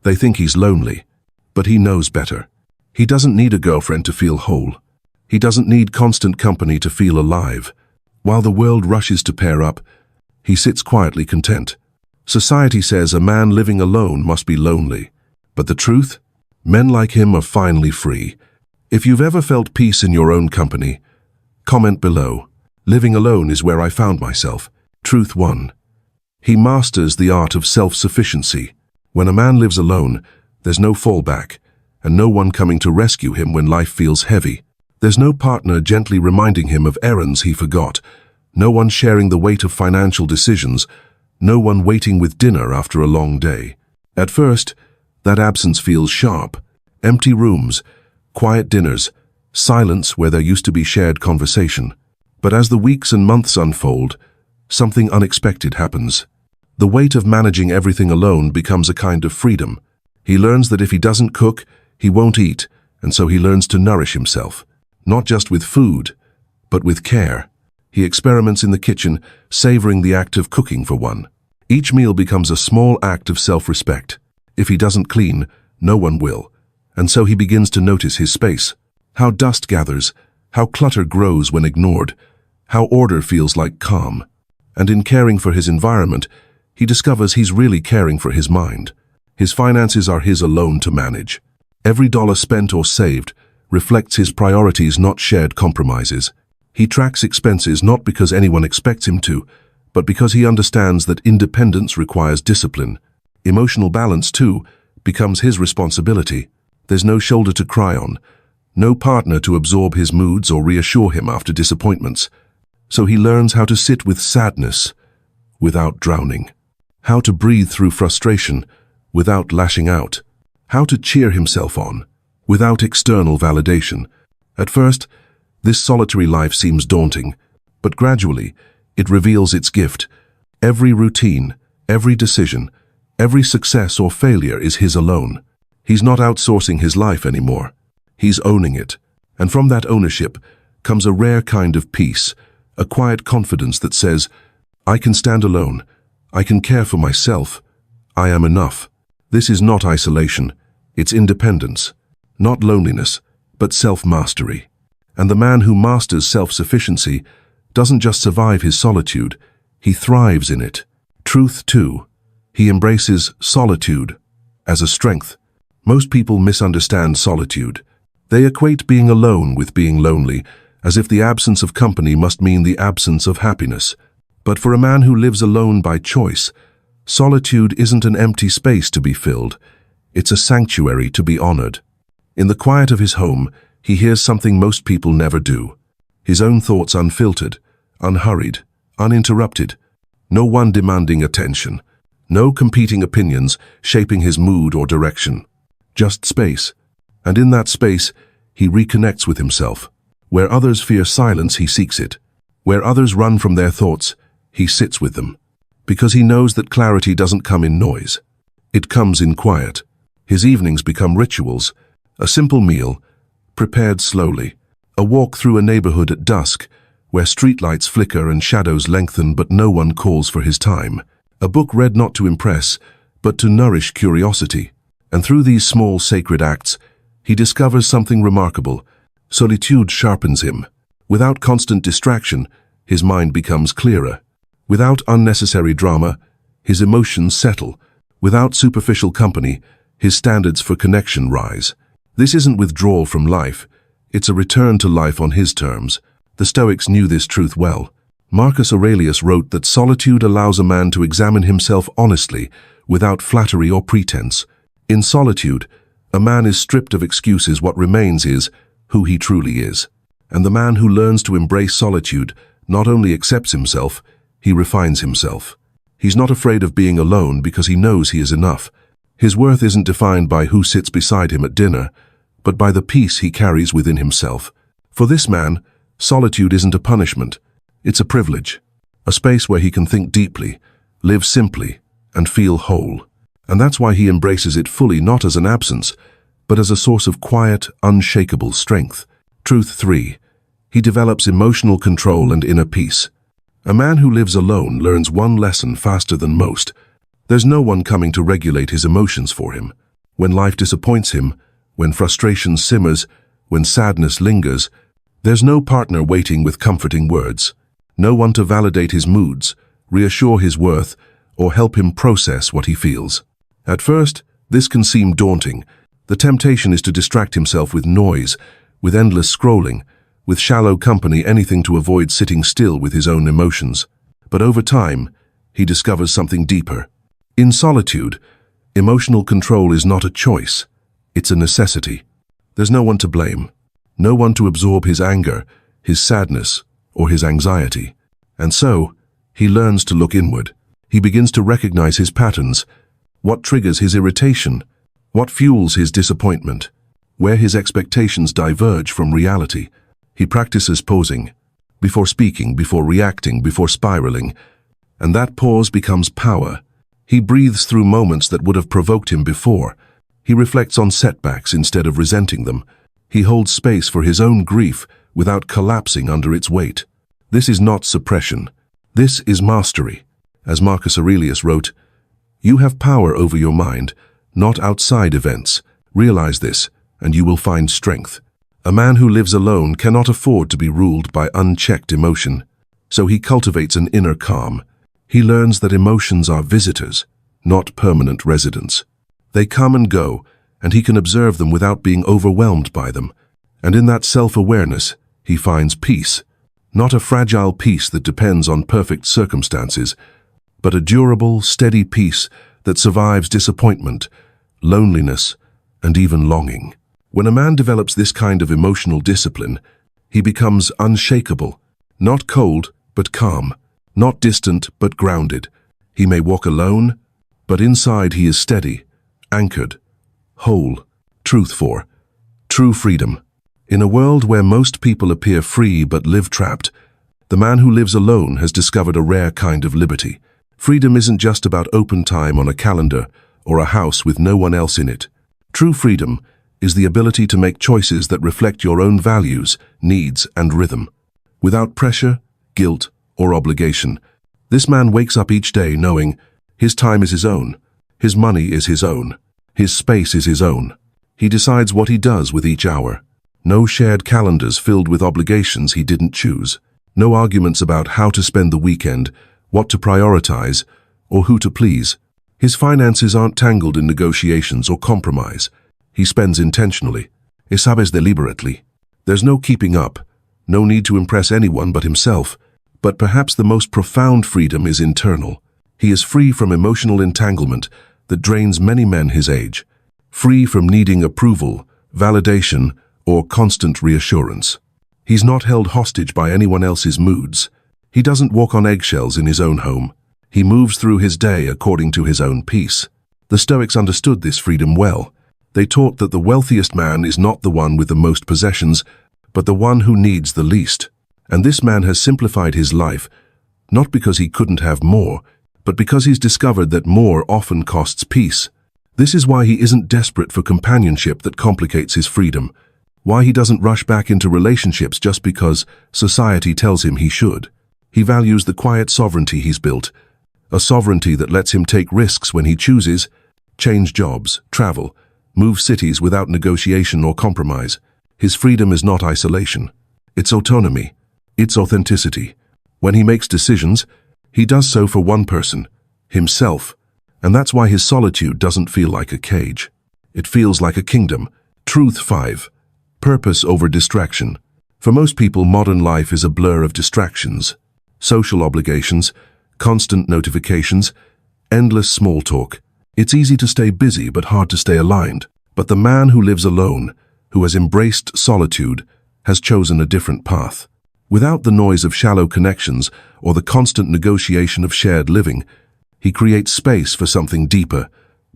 They think he's lonely, but he knows better. He doesn't need a girlfriend to feel whole. He doesn't need constant company to feel alive. While the world rushes to pair up, he sits quietly content. Society says a man living alone must be lonely. But the truth? Men like him are finally free. If you've ever felt peace in your own company, comment below. Living alone is where I found myself. Truth 1. He masters the art of self-sufficiency. When a man lives alone, there's no fallback, and no one coming to rescue him when life feels heavy. There's no partner gently reminding him of errands he forgot, no one sharing the weight of financial decisions, no one waiting with dinner after a long day. At first, that absence feels sharp. Empty rooms, quiet dinners, silence where there used to be shared conversation. But as the weeks and months unfold, something unexpected happens. The weight of managing everything alone becomes a kind of freedom. He learns that if he doesn't cook, he won't eat, and so he learns to nourish himself. Not just with food, but with care. He experiments in the kitchen, savoring the act of cooking for one. Each meal becomes a small act of self-respect. If he doesn't clean, no one will. And so he begins to notice his space. How dust gathers, how clutter grows when ignored, how order feels like calm. And in caring for his environment, he discovers he's really caring for his mind. His finances are his alone to manage. Every dollar spent or saved reflects his priorities, not shared compromises. He tracks expenses not because anyone expects him to, but because he understands that independence requires discipline. Emotional balance, too, becomes his responsibility. There's no shoulder to cry on, no partner to absorb his moods or reassure him after disappointments. So he learns how to sit with sadness without drowning, how to breathe through frustration without lashing out, how to cheer himself on without external validation. At first, this solitary life seems daunting, but gradually, it reveals its gift. Every routine, every decision, every success or failure is his alone. He's not outsourcing his life anymore. He's owning it. And from that ownership comes a rare kind of peace, a quiet confidence that says, I can stand alone. I can care for myself. I am enough. This is not isolation. It's independence. Not loneliness, but self-mastery. And the man who masters self-sufficiency doesn't just survive his solitude, he thrives in it. Truth 2. He embraces solitude as a strength. Most people misunderstand solitude. They equate being alone with being lonely, as if the absence of company must mean the absence of happiness. But for a man who lives alone by choice, solitude isn't an empty space to be filled. It's a sanctuary to be honored. In the quiet of his home, he hears something most people never do. His own thoughts unfiltered, unhurried, uninterrupted. No one demanding attention. No competing opinions shaping his mood or direction. Just space. And in that space, he reconnects with himself. Where others fear silence, he seeks it. Where others run from their thoughts, he sits with them. Because he knows that clarity doesn't come in noise. It comes in quiet. His evenings become rituals. A simple meal, prepared slowly. A walk through a neighborhood at dusk, where streetlights flicker and shadows lengthen but no one calls for his time. A book read not to impress, but to nourish curiosity. And through these small sacred acts, he discovers something remarkable. Solitude sharpens him. Without constant distraction, his mind becomes clearer. Without unnecessary drama, his emotions settle. Without superficial company, his standards for connection rise. This isn't withdrawal from life, it's a return to life on his terms. The Stoics knew this truth well. Marcus Aurelius wrote that solitude allows a man to examine himself honestly, without flattery or pretense. In solitude, a man is stripped of excuses. What remains is who he truly is. And the man who learns to embrace solitude not only accepts himself, he refines himself. He's not afraid of being alone because he knows he is enough. His worth isn't defined by who sits beside him at dinner, but by the peace he carries within himself. For this man, solitude isn't a punishment. It's a privilege, a space where he can think deeply, live simply, and feel whole. And that's why he embraces it fully, not as an absence, but as a source of quiet, unshakable strength. Truth 3. He develops emotional control and inner peace. A man who lives alone learns one lesson faster than most. There's no one coming to regulate his emotions for him. When life disappoints him, when frustration simmers, when sadness lingers, there's no partner waiting with comforting words. No one to validate his moods, reassure his worth, or help him process what he feels. At first, this can seem daunting. The temptation is to distract himself with noise, with endless scrolling, with shallow company, anything to avoid sitting still with his own emotions. But over time, he discovers something deeper. In solitude, emotional control is not a choice, it's a necessity. There's no one to blame, no one to absorb his anger, his sadness, or his anxiety. And so, he learns to look inward. He begins to recognize his patterns, what triggers his irritation, what fuels his disappointment, where his expectations diverge from reality. He practices pausing, before speaking, before reacting, before spiraling, and that pause becomes power. He breathes through moments that would have provoked him before. He reflects on setbacks instead of resenting them. He holds space for his own grief without collapsing under its weight. This is not suppression. This is mastery. As Marcus Aurelius wrote, "You have power over your mind, not outside events. Realize this, and you will find strength." A man who lives alone cannot afford to be ruled by unchecked emotion, so he cultivates an inner calm. He learns that emotions are visitors, not permanent residents. They come and go, and he can observe them without being overwhelmed by them. And in that self-awareness, he finds peace. Not a fragile peace that depends on perfect circumstances, but a durable, steady peace that survives disappointment, loneliness, and even longing. When a man develops this kind of emotional discipline, he becomes unshakable, not cold, but calm, not distant, but grounded. He may walk alone, but inside he is steady, anchored, whole, true freedom. In a world where most people appear free but live trapped, the man who lives alone has discovered a rare kind of liberty. Freedom isn't just about open time on a calendar or a house with no one else in it. True freedom is the ability to make choices that reflect your own values, needs, and rhythm, without pressure, guilt, or obligation. This man wakes up each day knowing his time is his own, his money is his own, his space is his own. He decides what he does with each hour. No shared calendars filled with obligations he didn't choose. No arguments about how to spend the weekend, what to prioritize, or who to please. His finances aren't tangled in negotiations or compromise. He spends intentionally. Sabes deliberately. There's no keeping up, no need to impress anyone but himself. But perhaps the most profound freedom is internal. He is free from emotional entanglement that drains many men his age. Free from needing approval, validation, or constant reassurance. He's not held hostage by anyone else's moods. He doesn't walk on eggshells in his own home. He moves through his day according to his own pace. The Stoics understood this freedom well. They taught that the wealthiest man is not the one with the most possessions, but the one who needs the least. And this man has simplified his life, not because he couldn't have more, but because he's discovered that more often costs peace. This is why he isn't desperate for companionship that complicates his freedom, why he doesn't rush back into relationships just because society tells him he should. He values the quiet sovereignty he's built, a sovereignty that lets him take risks when he chooses, change jobs, travel, move cities without negotiation or compromise. His freedom is not isolation. It's autonomy. It's authenticity. When he makes decisions, he does so for one person, himself. And that's why his solitude doesn't feel like a cage. It feels like a kingdom. Truth 5. Purpose over distraction. For most people, modern life is a blur of distractions. Social obligations, constant notifications, endless small talk. It's easy to stay busy but hard to stay aligned. But the man who lives alone, who has embraced solitude, has chosen a different path. Without the noise of shallow connections or the constant negotiation of shared living, he creates space for something deeper,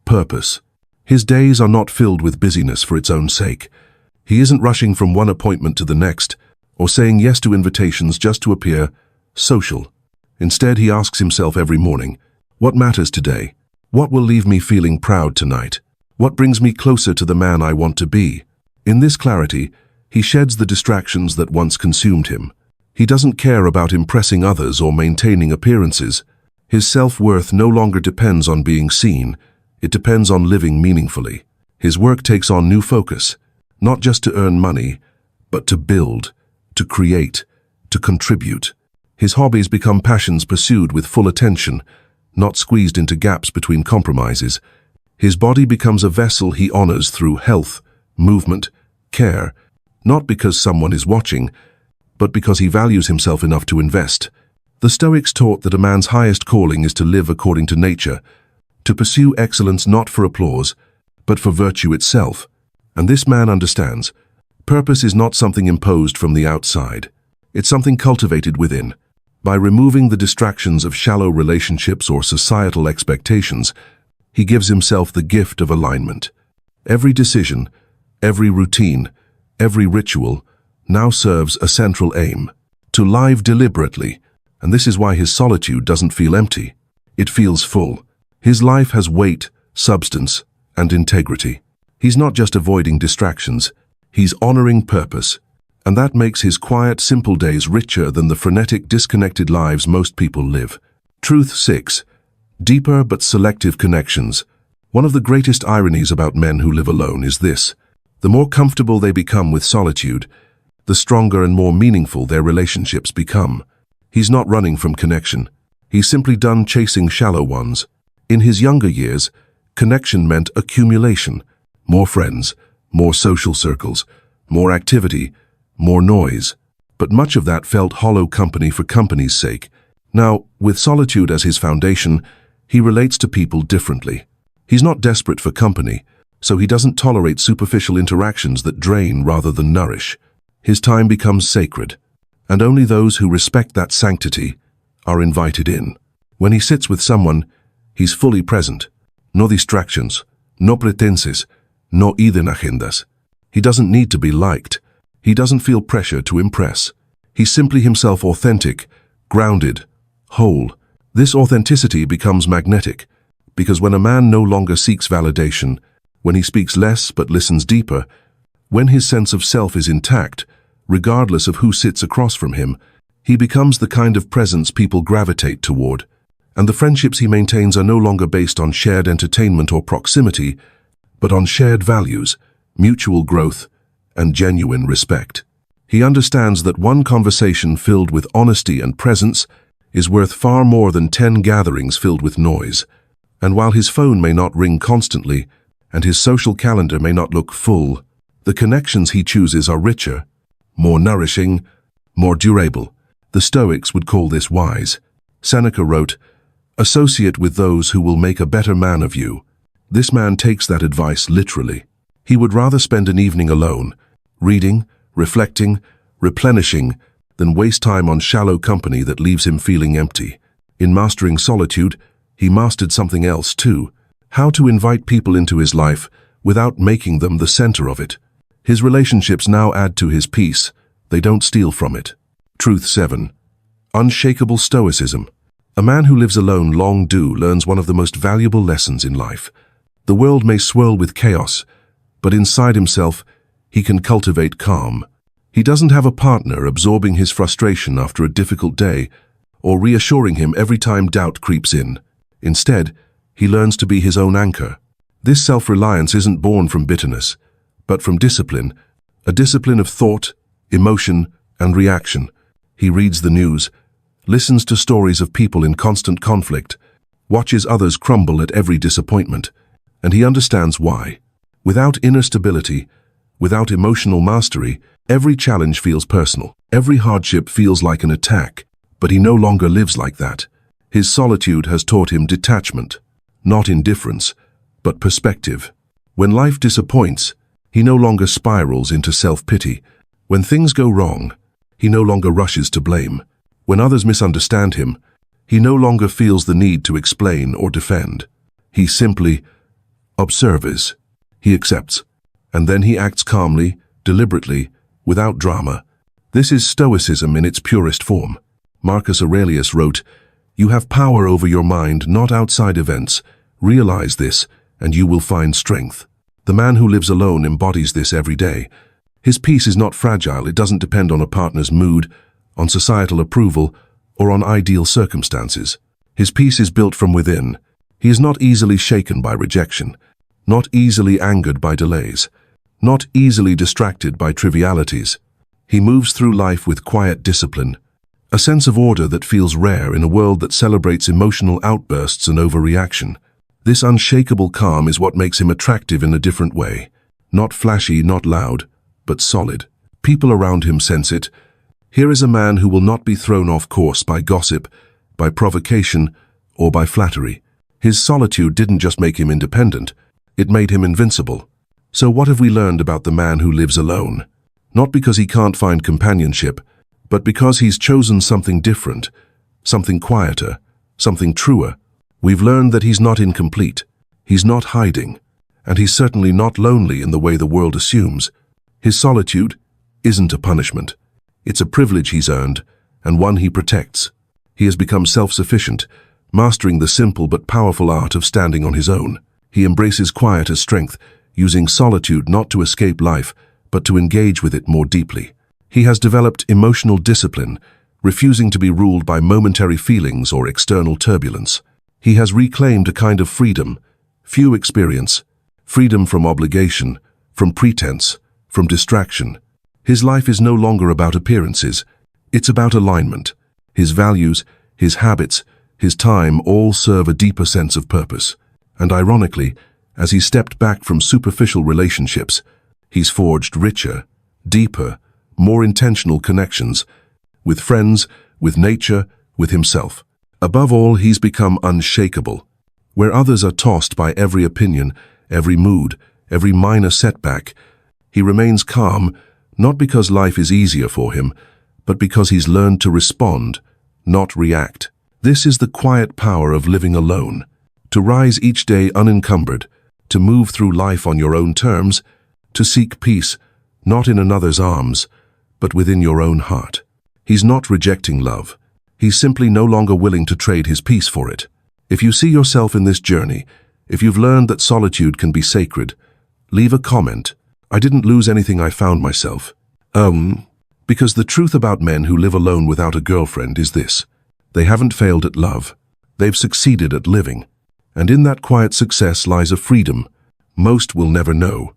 purpose. His days are not filled with busyness for its own sake. He isn't rushing from one appointment to the next, or saying yes to invitations just to appear social. Instead, he asks himself every morning, what matters today? What will leave me feeling proud tonight? What brings me closer to the man I want to be? In this clarity, he sheds the distractions that once consumed him. He doesn't care about impressing others or maintaining appearances. His self-worth no longer depends on being seen. It depends on living meaningfully. His work takes on new focus, not just to earn money, but to build, to create, to contribute. His hobbies become passions pursued with full attention, not squeezed into gaps between compromises. His body becomes a vessel he honors through health, movement, care, not because someone is watching, but because he values himself enough to invest. The Stoics taught that a man's highest calling is to live according to nature, to pursue excellence not for applause, but for virtue itself. And this man understands, purpose is not something imposed from the outside. It's something cultivated within. By removing the distractions of shallow relationships or societal expectations, he gives himself the gift of alignment. Every decision, every routine, every ritual now serves a central aim, to live deliberately, and this is why his solitude doesn't feel empty. It feels full. His life has weight, substance, and integrity. He's not just avoiding distractions, he's honoring purpose, and that makes his quiet, simple days richer than the frenetic, disconnected lives most people live. Truth 6. Deeper but selective connections. One of the greatest ironies about men who live alone is this: the more comfortable they become with solitude, the stronger and more meaningful their relationships become. He's not running from connection. He's simply done chasing shallow ones. In his younger years, connection meant accumulation. More friends, more social circles, more activity, more noise. But much of that felt hollow company for company's sake. Now, with solitude as his foundation, he relates to people differently. He's not desperate for company, so he doesn't tolerate superficial interactions that drain rather than nourish. His time becomes sacred, and only those who respect that sanctity are invited in. When he sits with someone, he's fully present. No distractions, no pretenses, no hidden agendas. He doesn't need to be liked. He doesn't feel pressure to impress. He's simply himself, authentic, grounded, whole. This authenticity becomes magnetic, because when a man no longer seeks validation, when he speaks less but listens deeper, when his sense of self is intact, regardless of who sits across from him, he becomes the kind of presence people gravitate toward. And the friendships he maintains are no longer based on shared entertainment or proximity, but on shared values, mutual growth, and genuine respect. He understands that one conversation filled with honesty and presence is worth far more than 10 gatherings filled with noise. And while his phone may not ring constantly, and his social calendar may not look full, the connections he chooses are richer, more nourishing, more durable. The Stoics would call this wise. Seneca wrote, "Associate with those who will make a better man of you." This man takes that advice literally. He would rather spend an evening alone, reading, reflecting, replenishing, than waste time on shallow company that leaves him feeling empty. In mastering solitude, he mastered something else too: how to invite people into his life without making them the center of it. His relationships now add to his peace, they don't steal from it. Truth 7. Unshakable stoicism. A man who lives alone long learns one of the most valuable lessons in life. The world may swirl with chaos, but inside himself, he can cultivate calm. He doesn't have a partner absorbing his frustration after a difficult day, or reassuring him every time doubt creeps in. Instead, he learns to be his own anchor. This self-reliance isn't born from bitterness, but from discipline, a discipline of thought, emotion, and reaction. He reads the news, listens to stories of people in constant conflict, watches others crumble at every disappointment, and he understands why. Without inner stability, without emotional mastery, every challenge feels personal. Every hardship feels like an attack, but he no longer lives like that. His solitude has taught him detachment, not indifference, but perspective. When life disappoints, he no longer spirals into self-pity. When things go wrong, he no longer rushes to blame. When others misunderstand him, he no longer feels the need to explain or defend. He simply observes. He accepts, and then he acts calmly, deliberately, without drama. This is Stoicism in its purest form. Marcus Aurelius wrote, "You have power over your mind, not outside events. Realize this, and you will find strength." The man who lives alone embodies this every day. His peace is not fragile. It doesn't depend on a partner's mood, on societal approval, or on ideal circumstances. His peace is built from within. He is not easily shaken by rejection. not easily angered by delays, not easily distracted by trivialities. He moves through life with quiet discipline, a sense of order that feels rare in a world that celebrates emotional outbursts and overreaction. This unshakable calm is what makes him attractive in a different way. Not flashy, not loud, but solid. People around him sense it. Here is a man who will not be thrown off course by gossip, by provocation, or by flattery. His solitude didn't just make him independent, it made him invincible. So what have we learned about the man who lives alone? Not because he can't find companionship, but because he's chosen something different, something quieter, something truer. We've learned that he's not incomplete, he's not hiding, and he's certainly not lonely in the way the world assumes. His solitude isn't a punishment. It's a privilege he's earned, and one he protects. He has become self-sufficient, mastering the simple but powerful art of standing on his own. He embraces quiet as strength, using solitude not to escape life, but to engage with it more deeply. He has developed emotional discipline, refusing to be ruled by momentary feelings or external turbulence. He has reclaimed a kind of freedom few experience, freedom from obligation, from pretense, from distraction. His life is no longer about appearances, it's about alignment. His values, his habits, his time all serve a deeper sense of purpose. And ironically, as he stepped back from superficial relationships, he's forged richer, deeper, more intentional connections, with friends, with nature, with himself. Above all, he's become unshakable. Where others are tossed by every opinion, every mood, every minor setback, he remains calm, not because life is easier for him, but because he's learned to respond, not react. This is the quiet power of living alone. To rise each day unencumbered, to move through life on your own terms, to seek peace, not in another's arms, but within your own heart. He's not rejecting love. He's simply no longer willing to trade his peace for it. If you see yourself in this journey, if you've learned that solitude can be sacred, leave a comment. I didn't lose anything, I found myself. Because the truth about men who live alone without a girlfriend is this: they haven't failed at love. They've succeeded at living. And in that quiet success lies a freedom most will never know.